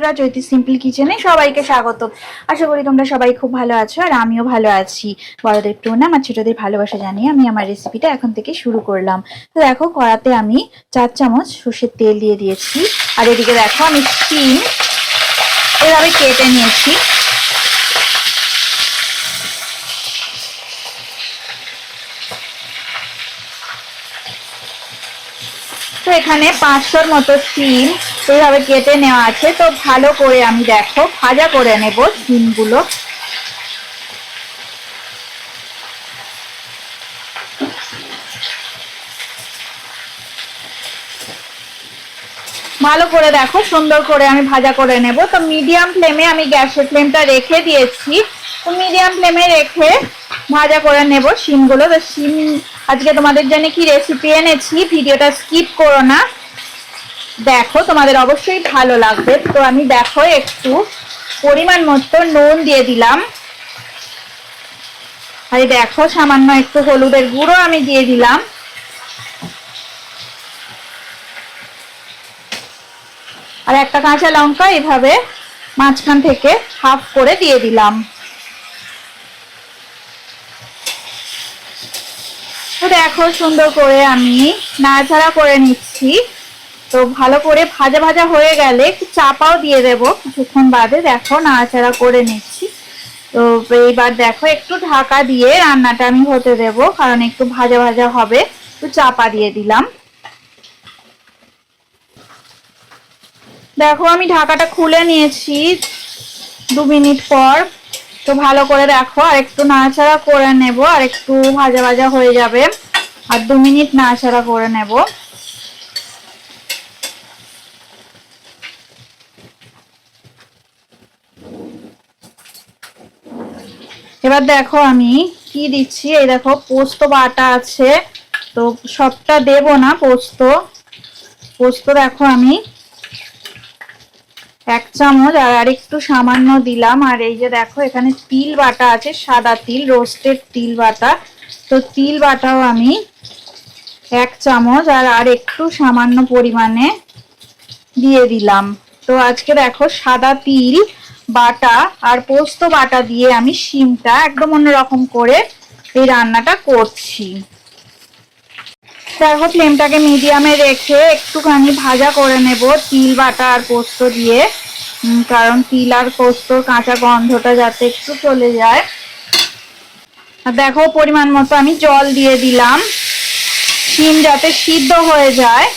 বন্ধুরা, জ্যোতি সিম্পল কিচেনে সবাইকে স্বাগত। আশা করি তোমরা সবাই খুব ভালো আছো আর আমিও ভালো আছি। বড়দের প্রণাম আর ছোটদের ভালোবাসা জানিয়ে আমি আমার রেসিপিটা এখন থেকে শুরু করলাম। তো দেখো, কড়াতে আমি 4 চামচ সর্ষের তেল দিয়ে দিয়েছি। আর এদিকে দেখো, আমি শিম এভাবে কেটে নিয়েছি। তো এখানে 500-র মতো শিম এইভাবে কেটে নেওয়া আছে। তো ভালো করে আমি দেখো ভাজা করে নেব শিমগুলো। ভালো করে দেখো সুন্দর করে আমি ভাজা করে নেব। তো মিডিয়াম ফ্লেমে আমি গ্যাসের ফ্লেমটা রেখে দিয়েছি। তো মিডিয়াম ফ্লেমে রেখে ভাজা করে নেব শিমগুলো। তো শিম আজকে তোমাদের জন্য কি রেসিপি এনেছি, ভিডিওটা স্কিপ করো না, দেখো তোমাদের অবশ্যই ভালো লাগবে। তো আমি দেখো একটু পরিমাণ মতো নুন দিয়ে দিলাম। আর দেখো সামান্য একটু হলুদের গুঁড়ো আমি দিয়ে দিলাম। আর একটা কাঁচা লঙ্কা এভাবে মাঝখান থেকে হাফ করে দিয়ে দিলাম। তো দেখো সুন্দর করে আমি নাড়াচাড়া করে নিচ্ছি। তো ভালো করে ভাজা ভাজা হয়ে গেলে একটু চাপাও দিয়ে দেবো কিছুক্ষণ বাদে। দেখো নাড়াচাড়া করে নিচ্ছি। তো এইবার দেখো একটু ঢাকা দিয়ে রান্নাটা আমি হতে দেব, কারণ একটু ভাজা ভাজা হবে। তো চাপা দিয়ে দিলাম। দেখো আমি ঢাকাটা খুলে নিয়েছি 2 মিনিট পর। তো ভালো করে দেখো আর একটু নাড়াচাড়া করে নেব, আর একটু ভাজা ভাজা হয়ে যাবে। আর 2 মিনিট নাড়াচাড়া করে নেব। এবার দেখো আমি কি দিচ্ছি, এই দেখো পোস্ত বাটা আছে। তো সবটা দেব না পোস্ত দেখো আমি 1 চামচ আর একটু সামান্য দিলাম। আর এই যে দেখো এখানে তিল বাটা আছে, সাদা তিল, রোস্টেড তিল বাটা। তো তিল বাটাও আমি 1 চামচ আর একটু সামান্য পরিমাণে দিয়ে দিলাম। তো আজকে দেখো সাদা তিল বাটা আর পোস্ত বাটা দিয়ে আমি শিমটা একদম অন্যরকম করে এই রান্নাটা করছি। দেখো ফ্লেমটাকে মিডিয়ামে রেখে একটুখানি ভাজা করে নেব তিল বাটা আর পোস্ত দিয়ে, কারণ তিল আর পোস্তর কাঁচা গন্ধটা যাতে একটু চলে যায়। আর দেখো পরিমাণ মতো আমি জল দিয়ে দিলাম, শিম যাতে সিদ্ধ হয়ে যায়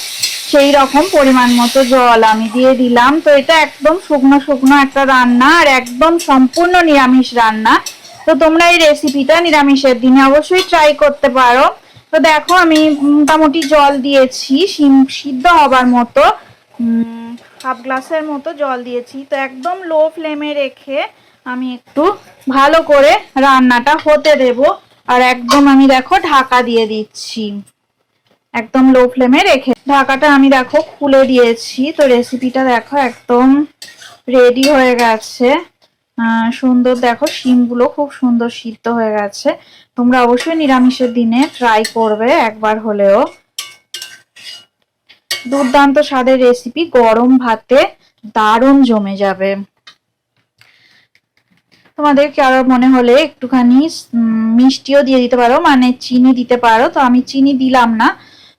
সেই রকম পরিমাণ মতো জল আমি দিয়ে দিলাম। তো এটা একদম শুকনো শুকনো একটা রান্না আর একদম সম্পূর্ণ নিরামিষ রান্না। তো তোমরা এই রেসিপিটা নিরামিষের দিনে অবশ্যই ট্রাই করতে পারো। তো দেখো আমি মোটামুটি জল দিয়েছি শিম সিদ্ধ হবার মতো, হাফ গ্লাসের মতো জল দিয়েছি। তো একদম লো ফ্লেমে রেখে আমি একটু ভালো করে রান্নাটা হতে দেব। আর একদম আমি দেখো ঢাকা দিয়ে দিচ্ছি, একদম লো ফ্লেমে রেখে। ঢাকাটা আমি দেখো খুলে দিয়েছি। তো রেসিপিটা দেখো একদম রেডি হয়ে গেছে। সুন্দর দেখো শিমগুলো খুব সুন্দর সিদ্ধ হয়ে গেছে। তোমরা অবশ্যই নিরামিষের দিনে ট্রাই করবে একবার হলেও। দুর্দান্ত স্বাদের রেসিপি, গরম ভাতে দারুণ জমে যাবে। তোমাদের কারো মনে হলে একটুখানি মিষ্টিও দিয়ে দিতে পারো, মানে চিনি দিতে পারো। তো আমি চিনি দিলাম না।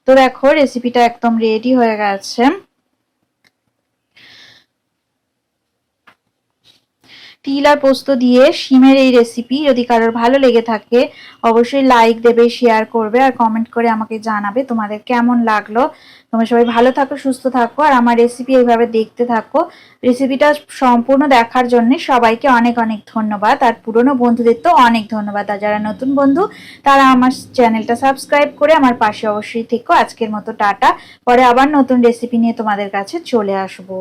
তো দেখো রেসিপিটা একদম রেডি হয়ে গেছে। তিল আর পোস্ত দিয়ে শিমের এই রেসিপি যদি কারোর ভালো লেগে থাকে অবশ্যই লাইক দেবে, শেয়ার করবে আর কমেন্ট করে আমাকে জানাবে তোমাদের কেমন লাগলো। তোমরা সবাই ভালো থাকো, সুস্থ থাকো আর আমার রেসিপি এইভাবে দেখতে থাকো। রেসিপিটা সম্পূর্ণ দেখার জন্য সবাইকে অনেক অনেক ধন্যবাদ। আর পুরনো বন্ধুদের তো অনেক ধন্যবাদ। আর যারা নতুন বন্ধু তারা আমার চ্যানেলটা সাবস্ক্রাইব করে আমার পাশে অবশ্যই থেকো। আজকের মতো টাটা, পরে আবার নতুন রেসিপি নিয়ে তোমাদের কাছে চলে আসবো।